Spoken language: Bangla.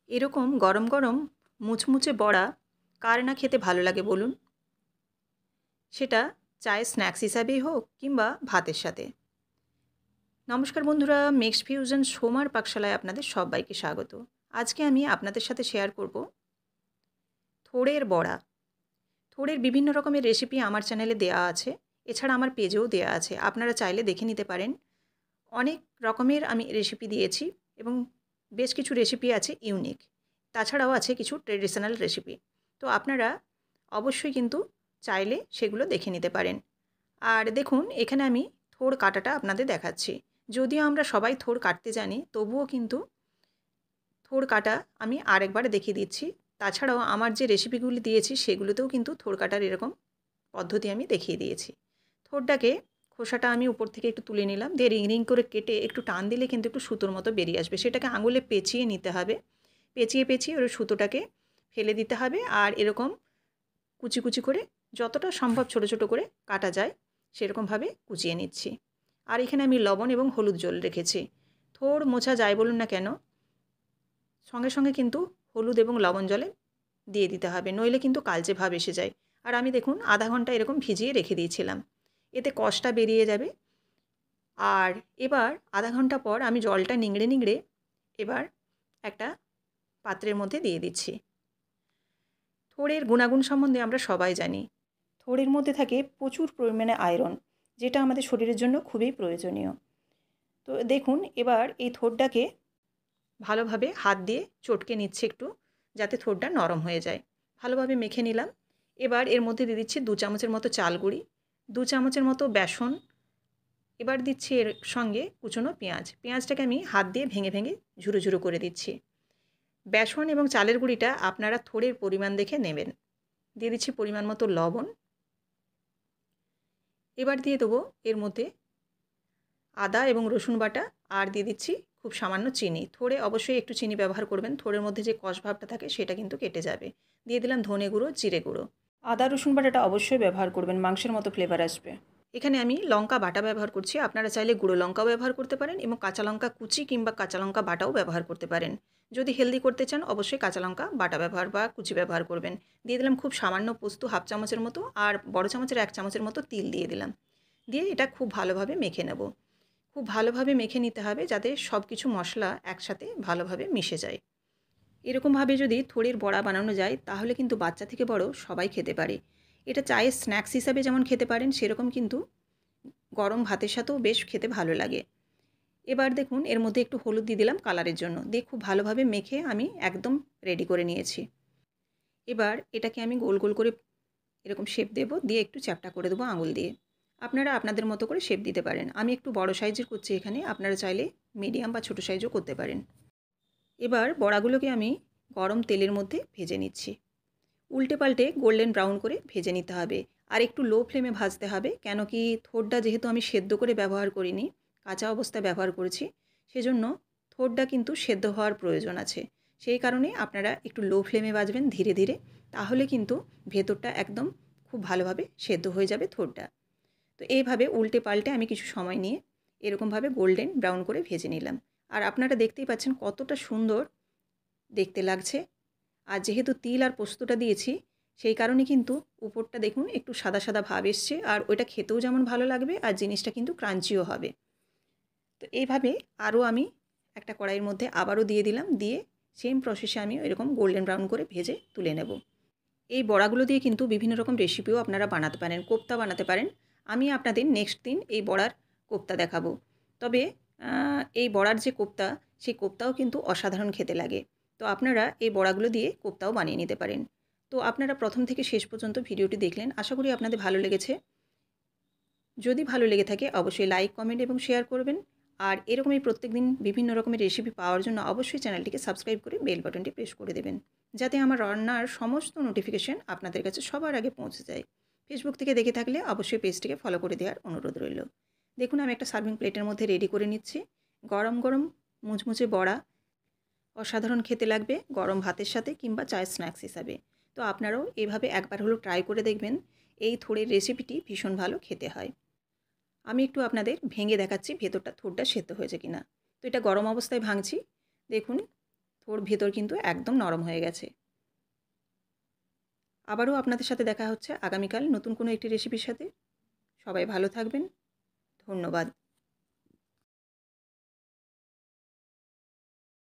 এরকম গরম গরম মুচমুচে বড়া কার না খেতে ভালো লাগে বলুন? সেটা চায়ের স্ন্যাক্স হিসাবেই হোক কিংবা ভাতের সাথে। নমস্কার বন্ধুরা, মিক্সড ফিউশন সোমার পাকশালায় আপনাদের সবাইকে স্বাগত। আজকে আমি আপনাদের সাথে শেয়ার করব থোড়ের বড়া। থোড়ের বিভিন্ন রকমের রেসিপি আমার চ্যানেলে দেয়া আছে। এছাড়া আমার পেজেও দেয়া আছে। আপনারা চাইলে দেখে নিতে পারেন। অনেক রকমের আমি রেসিপি দিয়েছি এবং বেশ কিছু রেসিপি আছে ইউনিক। তাছাড়াও আছে কিছু ট্রেডিশনাল রেসিপি। তো আপনারা অবশ্যই কিন্তু চাইলে সেগুলো দেখে নিতে পারেন। আর দেখুন, এখানে আমি থোড় কাটাটা আপনাদের দেখাচ্ছি। যদিও আমরা সবাই থোড় কাটতে জানি, তবুও কিন্তু থোড় কাটা আমি আরেকবার দেখিয়ে দিচ্ছি। তাছাড়াও আমার যে রেসিপিগুলি দিয়েছি সেগুলোতেও কিন্তু থোড় কাটার এরকম পদ্ধতি আমি দেখিয়ে দিয়েছি। থোড়টাকে খোসাটা আমি উপর থেকে একটু তুলে নিলাম, দিয়ে রিং রিং করে কেটে একটু টান দিলে কিন্তু একটু সুতোর মতো বেরিয়ে আসবে। সেটাকে আঙুলে পেঁচিয়ে নিতে হবে। পেঁচিয়ে পেঁচিয়ে ওই সুতোটাকে ফেলে দিতে হবে। আর এরকম কুচি কুচি করে যতটা সম্ভব ছোট ছোট করে কাটা যায় সেরকমভাবে কুচিয়ে নিচ্ছি। আর এখানে আমি লবণ এবং হলুদ জল রেখেছি। থোড় মোছা যাই বলুন না কেন, সঙ্গে সঙ্গে কিন্তু হলুদ এবং লবণ জলে দিয়ে দিতে হবে, নইলে কিন্তু কালচে ভাব এসে যায়। আর আমি দেখুন আধা ঘন্টা এরকম ভিজিয়ে রেখে দিয়েছিলাম, এতে কষটা বেরিয়ে যাবে। আর এবার আধা ঘন্টা পর আমি জলটা নিংড়ে নিংড়ে এবার একটা পাত্রের মধ্যে দিয়ে দিচ্ছি। থোড়ের গুণাগুণ সম্বন্ধে আমরা সবাই জানি। থোড়ের মধ্যে থাকে প্রচুর পরিমাণে আয়রন, যেটা আমাদের শরীরের জন্য খুবই প্রয়োজনীয়। তো দেখুন, এবার এই থোড়টাকে ভালোভাবে হাত দিয়ে চটকে নিচ্ছি একটু, যাতে থোড়টা নরম হয়ে যায়। ভালোভাবে মেখে নিলাম। এবার এর মধ্যে দিয়ে দিচ্ছি 2 চামচের মতো চাল গুঁড়ি, 2 চামচের মতো বেসন। এবার দিচ্ছি এর সঙ্গে কুচনো পেঁয়াজ। পেঁয়াজটাকে আমি হাত দিয়ে ভেঙে ভেঙে ঝুরো ঝুরো করে দিচ্ছি। বেসন এবং চালের গুঁড়িটা আপনারা থোড়ের পরিমাণ দেখে নেবেন। দিয়ে দিচ্ছি পরিমাণ মতো লবণ। এবার দিয়ে দেবো এর মধ্যে আদা এবং রসুন বাটা, আর দিয়ে দিচ্ছি খুব সামান্য চিনি। থোড়ে অবশ্যই একটু চিনি ব্যবহার করবেন, থোড়ের মধ্যে যে কষ ভাবটা থাকে সেটা কিন্তু কেটে যাবে। দিয়ে দিলাম ধনে গুঁড়ো, জিরে গুঁড়ো। আদা রসুন বাটাটা অবশ্যই ব্যবহার করবেন, মাংসের মতো ফ্লেভার আসবে। এখানে আমি লঙ্কা বাটা ব্যবহার করছি। আপনারা চাইলে গুঁড়ো লঙ্কাও ব্যবহার করতে পারেন এবং কাঁচা লঙ্কা কুচি কিংবা কাঁচা লঙ্কা বাটাও ব্যবহার করতে পারেন। যদি হেলদি করতে চান অবশ্যই কাঁচা লঙ্কা বাটা ব্যবহার বা কুচি ব্যবহার করবেন। দিয়ে দিলাম খুব সামান্য পোস্ত, হাফ চামচের মতো, আর বড় চামচের 1 চামচের মতো তিল দিয়ে দিলাম। দিয়ে এটা খুব ভালোভাবে মেখে নেব। খুব ভালোভাবে মেখে নিতে হবে যাতে সব কিছু মশলা একসাথে ভালোভাবে মিশে যায়। এরকমভাবে যদি থোড়ের বড়া বানানো যায় তাহলে কিন্তু বাচ্চা থেকে বড় সবাই খেতে পারে। এটা চায়ের স্ন্যাক্স হিসাবে যেমন খেতে পারেন, সেরকম কিন্তু গরম ভাতের সাথেও বেশ খেতে ভালো লাগে। এবার দেখুন এর মধ্যে একটু হলুদ দিয়ে দিলাম কালারের জন্য, দিয়ে খুব ভালোভাবে মেখে আমি একদম রেডি করে নিয়েছি। এবার এটাকে আমি গোল গোল করে এরকম শেপ দেব, দিয়ে একটু চ্যাপ্টা করে দেবো আঙুল দিয়ে। আপনারা আপনাদের মতো করে শেপ দিতে পারেন। আমি একটু বড় সাইজের করছি এখানে, আপনারা চাইলে মিডিয়াম বা ছোটো সাইজও করতে পারেন। এবার বড়াগুলোকে আমি গরম তেলের মধ্যে ভেজে নিচ্ছি। উল্টে পাল্টে গোল্ডেন ব্রাউন করে ভেজে নিতে হবে। আর একটু লো ফ্লেমে ভাজতে হবে, কেন কি থোড়টা যেহেতু আমি সেদ্ধ করে ব্যবহার করিনি, কাঁচা অবস্থায় ব্যবহার করেছি, সেজন্য থোড়টা কিন্তু সেদ্ধ হওয়ার প্রয়োজন আছে। সেই কারণে আপনারা একটু লো ফ্লেমে ভাজবেন ধীরে ধীরে, তাহলে কিন্তু ভেতরটা একদম খুব ভালোভাবে সেদ্ধ হয়ে যাবে থোড়টা। তো এইভাবে উল্টে পাল্টে আমি কিছু সময় নিয়ে এরকমভাবে গোল্ডেন ব্রাউন করে ভেজে নিলাম। আর আপনারা দেখতেই পাচ্ছেন কতটা সুন্দর দেখতে লাগছে। আর যেহেতু তিল আর পোস্তটা দিয়েছি, সেই কারণে কিন্তু উপরটা দেখুন একটু সাদা সাদা ভাব এসছে, আর ওইটা খেতেও যেমন ভালো লাগবে আর জিনিসটা কিন্তু ক্রাঞ্চিও হবে। তো এইভাবে আরও আমি একটা কড়াইয়ের মধ্যে আবারও দিয়ে দিলাম, দিয়ে সেম প্রসেসে আমি এরকম গোল্ডেন ব্রাউন করে ভেজে তুলে নেব। এই বড়াগুলো দিয়ে কিন্তু বিভিন্ন রকম রেসিপিও আপনারা বানাতে পারেন, কোপ্তা বানাতে পারেন। আমি আপনাদের নেক্সট দিন এই বড়ার কোপ্তা দেখাবো। তবে এই বড়ার যে কোপ্তা, সেই কোপ্তাও কিন্তু অসাধারণ খেতে লাগে। তো আপনারা এই বড়াগুলো দিয়ে কোপ্তাও বানিয়ে নিতে পারেন। তো আপনারা প্রথম থেকে শেষ পর্যন্ত ভিডিওটি দেখলেন, আশা করি আপনাদের ভালো লেগেছে। যদি ভালো লেগে থাকে অবশ্যই লাইক, কমেন্ট এবং শেয়ার করবেন। আর এরকমই প্রত্যেকদিন বিভিন্ন রকমের রেসিপি পাওয়ার জন্য অবশ্যই চ্যানেলটিকে সাবস্ক্রাইব করে বেল বাটনটি প্রেস করে দেবেন, যাতে আমার রান্নার সমস্ত নোটিফিকেশন আপনাদের কাছে সবার আগে পৌঁছে যায়। ফেসবুক থেকে দেখে থাকলে অবশ্যই পেজটিকে ফলো করে দেওয়ার অনুরোধ রইল। দেখুন আমি একটা সার্ভিং প্লেটের মধ্যে রেডি করে নিচ্ছি। গরম গরম মুচমুচে বড়া অসাধারণ খেতে লাগবে গরম ভাতের সাথে কিংবা চায়ের স্ন্যাক্স হিসাবে। তো আপনারাও এভাবে একবার হলেও ট্রাই করে দেখবেন। এই থোড়ের রেসিপিটি ভীষণ ভালো খেতে হয়। আমি একটু আপনাদের ভেঙে দেখাচ্ছি ভেতরটা থোড়টা সেদ্ধ হয়েছে কিনা। তো এটা গরম অবস্থায় ভাঙছি। দেখুন থোড় ভেতর কিন্তু একদম নরম হয়ে গেছে। আবারও আপনাদের সাথে দেখা হচ্ছে আগামীকাল নতুন কোনো একটি রেসিপির সাথে। সবাই ভালো থাকবেন। ধন্যবাদ।